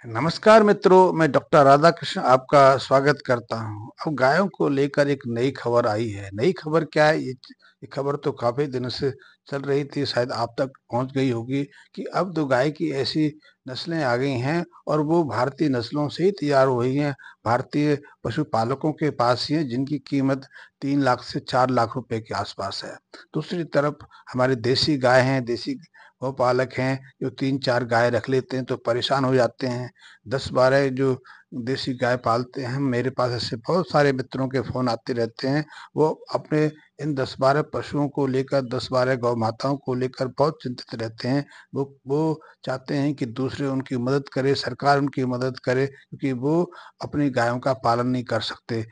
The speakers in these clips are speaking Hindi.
नमस्कार मित्रों, मैं डॉक्टर राधाकृष्ण आपका स्वागत करता हूं। अब गायों को लेकर एक नई खबर आई है। नई खबर क्या है? ये खबर तो काफ़ी दिनों से चल रही थी, शायद आप तक पहुंच गई होगी कि अब तो गाय की ऐसी नस्लें आ गई हैं और वो भारतीय नस्लों से ही तैयार हुई हैं। भारतीय पशुपालकों के पास ही हैं, जिनकी कीमत 3 लाख से 4 लाख रुपए के आसपास है। दूसरी तरफ हमारी देसी गाय हैं, देसी गौपालक हैं, जो 3-4 गाय रख लेते हैं तो परेशान हो जाते हैं। 10-12 जो देसी गाय पालते हैं, मेरे पास ऐसे बहुत सारे मित्रों के फ़ोन आते रहते हैं। वो अपने इन 10-12 पशुओं को लेकर, 10-12 गौ माताओं को लेकर बहुत चिंतित रहते हैं। वो चाहते हैं कि दूसरे उनकी मदद करे, सरकार उनकी मदद करे, क्योंकि वो अपनी गायों का पालन नहीं कर सकते।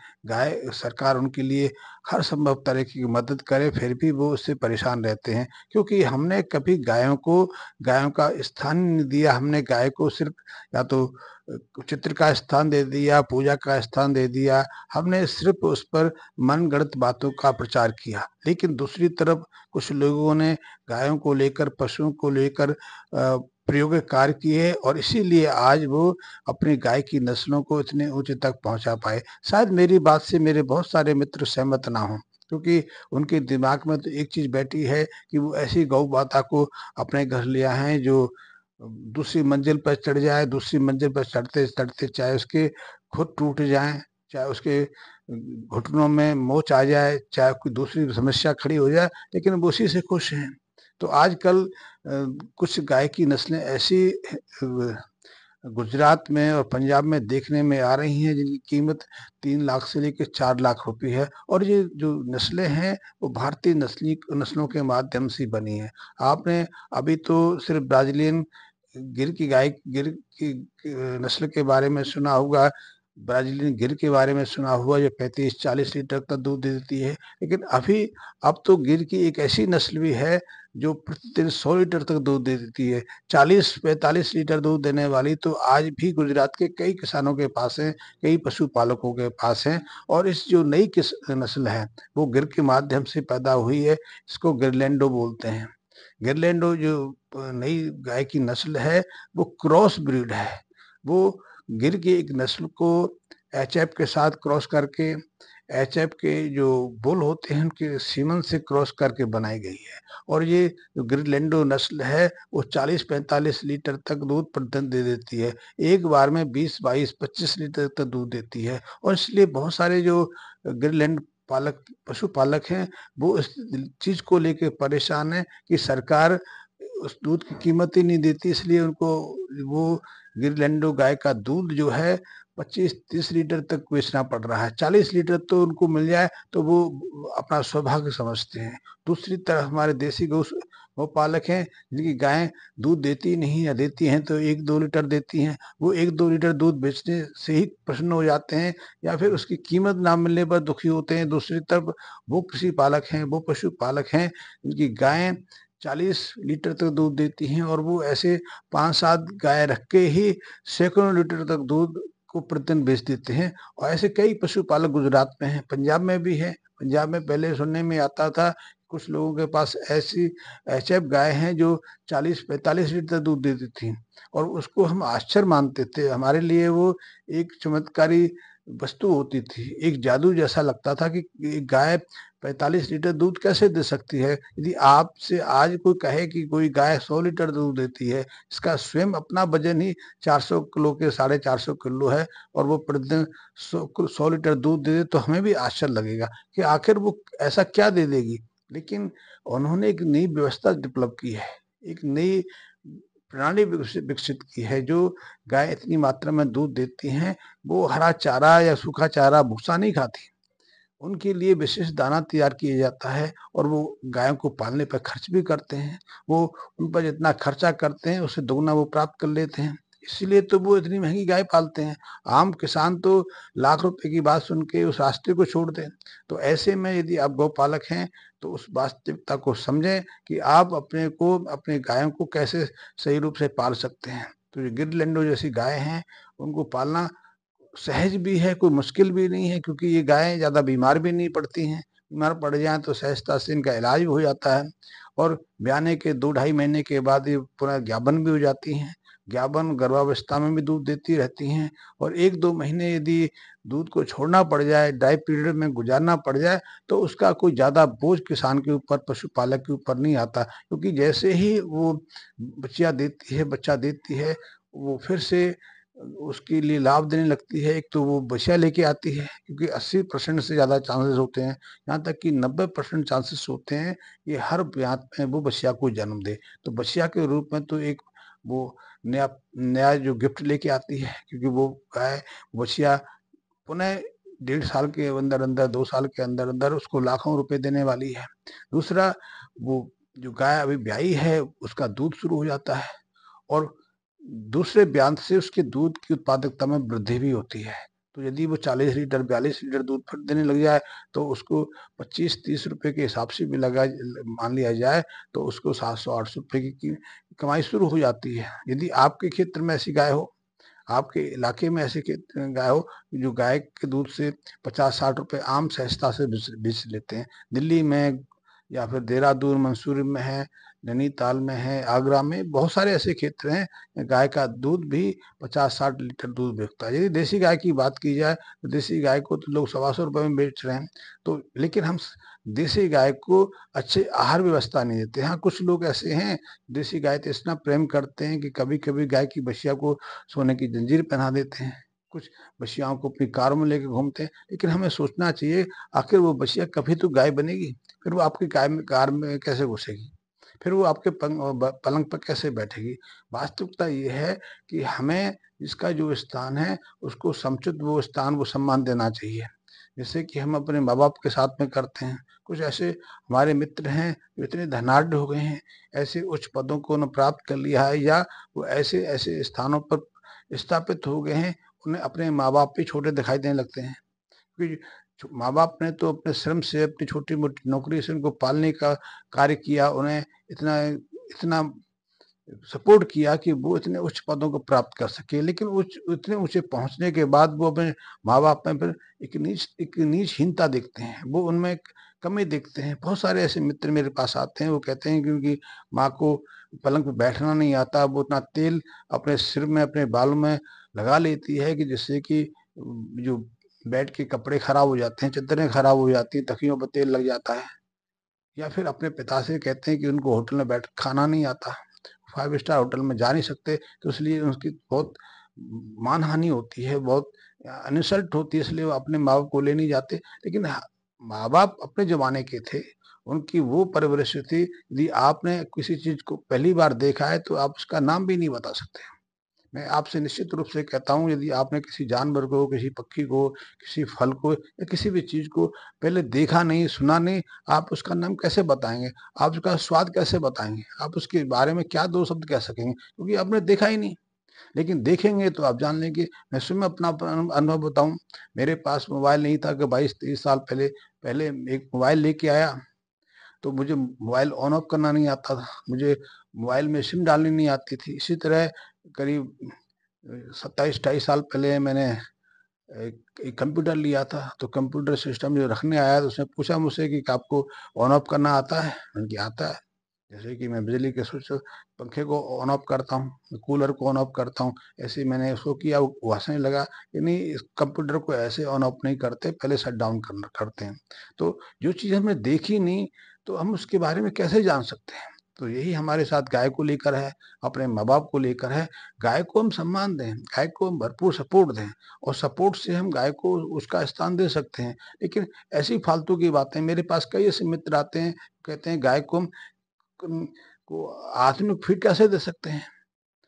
सरकार उनके लिए हर संभव तरह की मदद करे, फिर भी वो उससे परेशान रहते हैं, क्योंकि हमने कभी गायों का स्थान नहीं दिया। हमने गाय को सिर्फ या तो चित्र का स्थान दे दिया, पूजा का स्थान दे दिया। हमने सिर्फ उस पर मनगढ़ंत बातों का प्रचार किया। लेकिन दूसरी तरफ कुछ लोगों ने गायों को लेकर, पशुओं को लेकर प्रयोग कार्य किए और इसीलिए आज वो अपनी गाय की नस्लों को इतने ऊंचे तक पहुंचा पाए। शायद मेरी बात से मेरे बहुत सारे मित्र सहमत ना हों, क्योंकि उनके दिमाग में तो एक चीज बैठी है कि वो ऐसी गौ माता को अपने घर ले आए हैं जो दूसरी मंजिल पर चढ़ जाए, दूसरी मंजिल पर चढ़ते चढ़ते चाहे उसके खुद टूट जाए, चाहे उसके घुटनों में मोच आ जाए, चाहे कोई दूसरी समस्या खड़ी हो जाए, लेकिन वो उसी से खुश हैं। तो आजकल कुछ गाय की नस्लें ऐसी गुजरात में और पंजाब में देखने में आ रही हैं, जिनकी कीमत 3 लाख से लेकर 4 लाख रुपए है। और ये जो नस्लें हैं वो भारतीय नस्लों के माध्यम से बनी है। आपने अभी तो सिर्फ ब्राजीलियन गिर की नस्ल के बारे में सुना होगा, ब्राजीलियन गिर के बारे में सुना हुआ, जो 35-40 लीटर तक दूध दे देती है। लेकिन अब तो गिर की एक ऐसी नस्ल भी है जो प्रतिदिन 100 लीटर तक दूध दे देती है। 40-45 लीटर दूध देने वाली तो आज भी गुजरात के कई किसानों के पास है, कई पशुपालकों के पास है। और इस जो नई नस्ल है वो गिर के माध्यम से पैदा हुई है। इसको गिरलैंडो बोलते हैं। गिरलैंडो जो नई गाय की नस्ल है वो क्रॉस ब्रीड है। वो गिर की एक नस्ल को एचएफ के साथ क्रॉस करके, एचएफ के जो बुल होते हैं उनके सीमन से क्रॉस करके बनाई गई है। और ये जो गिरलैंडो नस्ल है वो 40-45 लीटर तक दूध प्रतिदिन दे देती है। एक बार में 20-22-25 लीटर तक दूध देती है। और इसलिए बहुत सारे जो गिरलैंड पशुपालक हैं वो इस चीज को लेके परेशान है कि सरकार उस दूध की कीमत ही नहीं देती, इसलिए उनको वो गिरलैंडो गाय का दूध जो है 25-30 लीटर तक बेचना पड़ रहा है। 40 लीटर तो उनको मिल जाए तो वो अपना सौभाग्य समझते हैं। दूसरी तरफ हमारे देसी गौपालक हैं, जिनकी गायें दूध देती नहीं या देती हैं तो 1-2 लीटर देती हैं। वो 1-2 लीटर दूध बेचने से ही प्रसन्न हो जाते हैं, या फिर उसकी कीमत ना मिलने पर दुखी होते हैं। दूसरी तरफ वो कृषि पालक हैं, वो पशुपालक हैं, जिनकी गायें 40 लीटर तक दूध देती हैं और वो ऐसे 5-7 गाय रख के ही सैकड़ों लीटर तक दूध को प्रतिदिन बेच देते हैं। और ऐसे कई पशुपालक गुजरात में हैं, पंजाब में भी है। पंजाब में पहले सुनने में आता था कुछ लोगों के पास ऐसी एचएफ गाय हैं जो 40-45 लीटर दूध देती थी, और उसको हम आश्चर्य मानते थे। हमारे लिए वो एक चमत्कारी वस्तु होती थी, एक जादू जैसा लगता था कि एक गाय 45 लीटर दूध कैसे दे सकती है। यदि आपसे आज कोई कहे कि कोई गाय 100 लीटर दूध देती है, इसका स्वयं अपना वजन ही 400 किलो के 450 किलो है, और वो प्रतिदिन 100 लीटर दूध दे दे, तो हमें भी आश्चर्य लगेगा कि आखिर वो ऐसा क्या दे देगी। लेकिन उन्होंने एक नई व्यवस्था डेवलप की है, एक नई प्रणाली विकसित की है। जो गाय इतनी मात्रा में दूध देती हैं, वो हरा चारा या सूखा चारा भूसा नहीं खाती। उनके लिए विशेष दाना तैयार किया जाता है, और वो गायों को पालने पर खर्च भी करते हैं। वो उन पर जितना खर्चा करते हैं उससे दोगुना वो प्राप्त कर लेते हैं। इसीलिए तो वो इतनी महंगी गाय पालते हैं। आम किसान तो लाख रुपए की बात सुन के उस रास्ते को छोड़ दें। तो ऐसे में यदि आप गौपालक हैं तो उस वास्तविकता को समझें कि आप अपने गायों को कैसे सही रूप से पाल सकते हैं। तो ये गिरलैंडो जैसी गाय हैं, उनको पालना सहज भी है, कोई मुश्किल भी नहीं है, क्योंकि ये गायें ज़्यादा बीमार भी नहीं पड़ती हैं। बीमार पड़ जाएँ तो सहजता से इनका इलाज भी हो जाता है, और ब्याने के 2 ढाई महीने के बाद ये पुनः ज्ञापन भी हो जाती हैं। ज्ञापन गर्भावस्था में भी दूध देती रहती हैं, और 1-2 महीने यदि दूध को छोड़ना पड़ जाए, ड्राई पीरियड में गुजारना पड़ जाए, तो उसका कोई ज़्यादा बोझ किसान के ऊपर, पशुपालक के ऊपर नहीं आता। क्योंकि जैसे ही वो बच्चा देती है, वो फिर से उसके लिए लाभ देने लगती है। एक तो वो बच्चा लेके आती है, क्योंकि 80% से ज़्यादा चांसेस होते हैं, यहाँ तक कि 90% चांसेस होते हैं कि हर ब्यात में वो बच्चा को जन्म दे। तो बच्चा के रूप में तो एक वो नया नया जो गिफ्ट लेके आती है, क्योंकि वो गाय बछिया पुनः 1.5 साल के अंदर-अंदर, 2 साल के अंदर-अंदर उसको लाखों रुपए देने वाली है। दूसरा, वो जो गाय अभी ब्याई है, उसका दूध शुरू हो जाता है, और दूसरे ब्यात से उसके दूध की उत्पादकता में वृद्धि भी होती है। तो यदि वो 40 लीटर, 42 लीटर दूध फिर देने लग जाए, तो उसको 25-30 रुपए के हिसाब से भी मान लिया जाए, तो उसको 700-800 रुपए की कमाई शुरू हो जाती है। यदि आपके क्षेत्र में ऐसी गाय हो, आपके इलाके में ऐसी गाय हो, जो गाय के दूध से 50-60 रुपए आम सहजता से बेच लेते हैं। दिल्ली में या फिर देहरादून, मंसूरी में है, नैनीताल में है, आगरा में बहुत सारे ऐसे क्षेत्र हैं, गाय का दूध भी 50-60 लीटर दूध बिकता है। यदि देसी गाय की बात की जाए, तो देसी गाय को तो लोग सवा-सौ रुपए में बेच रहे हैं। तो लेकिन हम देसी गाय को अच्छे आहार व्यवस्था नहीं देते। हाँ, कुछ लोग ऐसे हैं, देसी गाय तो इतना प्रेम करते हैं कि कभी-कभी गाय की बछिया को सोने की जंजीर पहना देते हैं। कुछ बछियाओं को अपनी कार में लेके घूमते हैं। लेकिन हमें सोचना चाहिए, आखिर वो बछिया कभी तो गाय बनेगी, फिर वो आपकी कार में कैसे घुसेगी? फिर वो आपके पलंग पर कैसे बैठेगी? वास्तविकता ये है कि हमें इसका जो स्थान है, उसको समुचित वो स्थान, वो सम्मान देना चाहिए। जैसे कि हम अपने माँ-बाप के साथ में करते हैं। कुछ ऐसे हमारे मित्र हैं, जो इतने धनाढ्य हो गए हैं, ऐसे उच्च पदों को उन्होंने प्राप्त कर लिया है, या वो ऐसे-ऐसे स्थानों पर स्थापित हो गए हैं, उन्हें अपने माँ-बाप भी छोटे दिखाई देने लगते हैं। क्योंकि माँ-बाप ने तो अपने श्रम से, अपनी छोटी-मोटी नौकरी से उनको पालने का कार्य किया, उन्हें इतना इतना सपोर्ट किया कि वो इतने उच्च पदों को प्राप्त कर सके। लेकिन इतने ऊँचे पहुँचने के बाद वो अपने माँ-बाप में फिर एक नीचहीनता देखते हैं, वो उनमें एक कमी देखते हैं। बहुत सारे ऐसे मित्र मेरे पास आते हैं, वो कहते हैं कि उनकी माँ को पलंग पे बैठना नहीं आता, वो इतना तेल अपने सिर में, अपने बालों में लगा लेती है कि जिससे कि जो बेड के कपड़े खराब हो जाते हैं, चद्दरें खराब हो जाती हैं, तकियों पर तेल लग जाता है। या फिर अपने पिता से कहते हैं कि उनको होटल में बैठ खाना नहीं आता, 5 स्टार होटल में जा नहीं सकते, तो इसलिए उसकी बहुत मानहानि होती है, बहुत इंसल्ट होती है, इसलिए वो अपने माँ-बाप को ले नहीं जाते। लेकिन माँ-बाप अपने ज़माने के थे, उनकी वो परवरिश थी, यदि आपने किसी चीज़ को पहली बार देखा है, तो आप उसका नाम भी नहीं बता सकते। मैं आपसे निश्चित रूप से कहता हूँ, यदि आपने किसी जानवर को, किसी पक्षी को, किसी फल को या किसी भी चीज़ को पहले देखा नहीं, सुना नहीं, आप उसका नाम कैसे बताएँगे? आप उसका स्वाद कैसे बताएँगे? आप उसके बारे में क्या 2 शब्द कह सकेंगे? क्योंकि आपने देखा ही नहीं। लेकिन देखेंगे तो आप जान लेंगे। मैं स्वयं अपना अनुभव बताऊँ, मेरे पास मोबाइल नहीं था कि 22-23 साल पहले पहले एक मोबाइल लेके आया, तो मुझे मोबाइल ऑन ऑफ करना नहीं आता था। मुझे मोबाइल में सिम डालनी नहीं आती थी। इसी तरह करीब 27-28 साल पहले मैंने एक कंप्यूटर लिया था, तो कंप्यूटर सिस्टम जो रखने आया, तो उसने पूछा मुझसे कि आपको ऑन ऑफ करना आता है? मैंने कहा आता है। जैसे कि मैं बिजली के स्विच पंखे को ऑन ऑफ करता हूँ, कूलर को ऑन ऑफ करता हूँ, ऐसे ही मैंने उसको किया, वो हँसने लगा कि नहीं, इस कंप्यूटर को ऐसे ऑन ऑफ नहीं करते, पहले शट डाउन करते हैं। तो जो चीज़ हमने देखी नहीं, तो हम उसके बारे में कैसे जान सकते हैं? तो यही हमारे साथ गाय को लेकर है, अपने माँ-बाप को लेकर है। गाय को हम सम्मान दें, गाय को हम भरपूर सपोर्ट दें, और सपोर्ट से हम गाय को उसका स्थान दे सकते हैं। लेकिन ऐसी फालतू की बातें, मेरे पास कई ऐसे मित्र आते हैं, कहते हैं गाय को हम कन को आधुनिक फीड कैसे दे सकते हैं?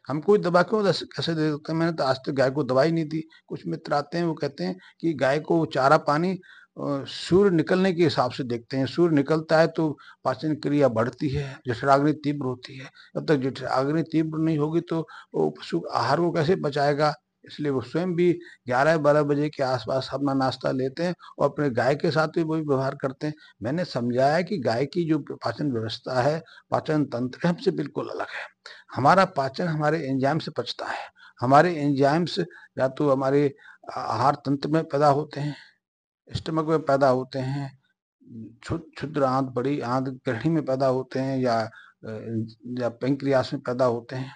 हम कोई दवा क्यों कैसे दे सकते हैं? मैंने तो आज तक गाय को दवा ही नहीं दी। कुछ मित्र आते हैं, वो कहते हैं कि गाय को चारा पानी सूर्य निकलने के हिसाब से देखते हैं। सूर्य निकलता है तो पाचन क्रिया बढ़ती है, जठराग्नि तीव्र होती है। जब तक जठराग्नि तीव्र नहीं होगी, तो वो पशु आहार को कैसे पचाएगा? इसलिए वो स्वयं भी 11-12 बजे के आस-पास अपना नाश्ता लेते हैं, और अपने गाय के साथ भी वही व्यवहार करते हैं। मैंने समझाया कि गाय की जो पाचन व्यवस्था है, पाचन तंत्र हमसे बिल्कुल अलग है। हमारा पाचन हमारे एंजाइम से पचता है। हमारे एंजाइम्स या तो हमारे आहार तंत्र में पैदा होते हैं, स्टमक में पैदा होते हैं, क्षुद्र आंत, बड़ी आंत, ग्रहणी में पैदा होते हैं, या पैंक्रियास में पैदा होते हैं।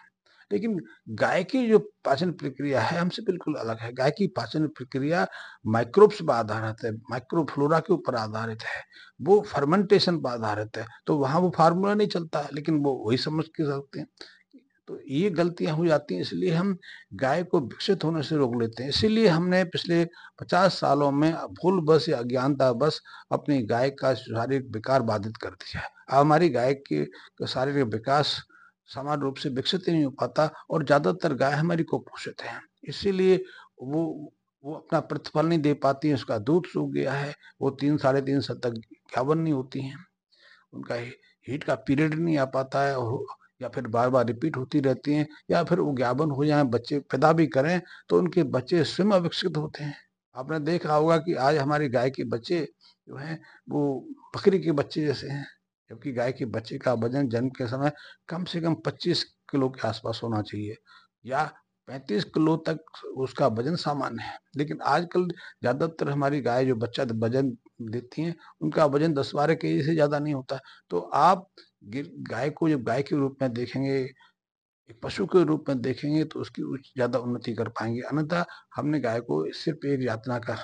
लेकिन गाय की जो पाचन प्रक्रिया है हमसे बिल्कुल अलग है। गाय की पाचन प्रक्रिया माइक्रोब्स पर आधारित है, माइक्रोफ्लोरा के ऊपर आधारित है, वो फर्मेंटेशन पर आधारित है। तो वहाँ वो फ़ॉर्मूला नहीं चलता है, लेकिन वो वही समझ के रखते हैं। तो ये गलतियाँ हो जाती हैं, इसलिए हम गाय को विकसित होने से रोक लेते हैं। इसीलिए हमने पिछले 50 सालों में भूलवश या अज्ञानतावश अपनी गाय का शारीरिक विकास बाधित कर दिया है। अब हमारी गाय के शारीरिक विकास समान रूप से विकसित ही नहीं हो पाता और ज़्यादातर गाय हमारी कुपोषित हैं। इसीलिए वो अपना प्रतिफल नहीं दे पाती हैं, उसका दूध सूख गया है, वो 3 साढ़े 3 साल तक गाभिन नहीं होती हैं। उनका हीट का पीरियड नहीं आ पाता है और या फिर बार-बार रिपीट होती रहती हैं, या फिर वो ज्ञापन हो जाएँ, बच्चे पैदा भी करें तो उनके बच्चे स्वयं अविकसित होते हैं। आपने देखा होगा कि आज हमारी गाय के बच्चे जो हैं वो बकरी के बच्चे जैसे हैं, जबकि गाय के बच्चे का वज़न जन्म के समय कम से कम 25 किलो के आस-पास होना चाहिए या 35 किलो तक उसका वज़न सामान्य है। लेकिन आजकल ज़्यादातर हमारी गाय जो बच्चा वज़न देती हैं, उनका वज़न 10-12 केजी से ज़्यादा नहीं होता। तो आप गाय को जब गाय के रूप में देखेंगे, एक पशु के रूप में देखेंगे तो उसकी ज़्यादा उन्नति कर पाएँगे। अन्यथा हमने गाय को सिर्फ़ एक यातना का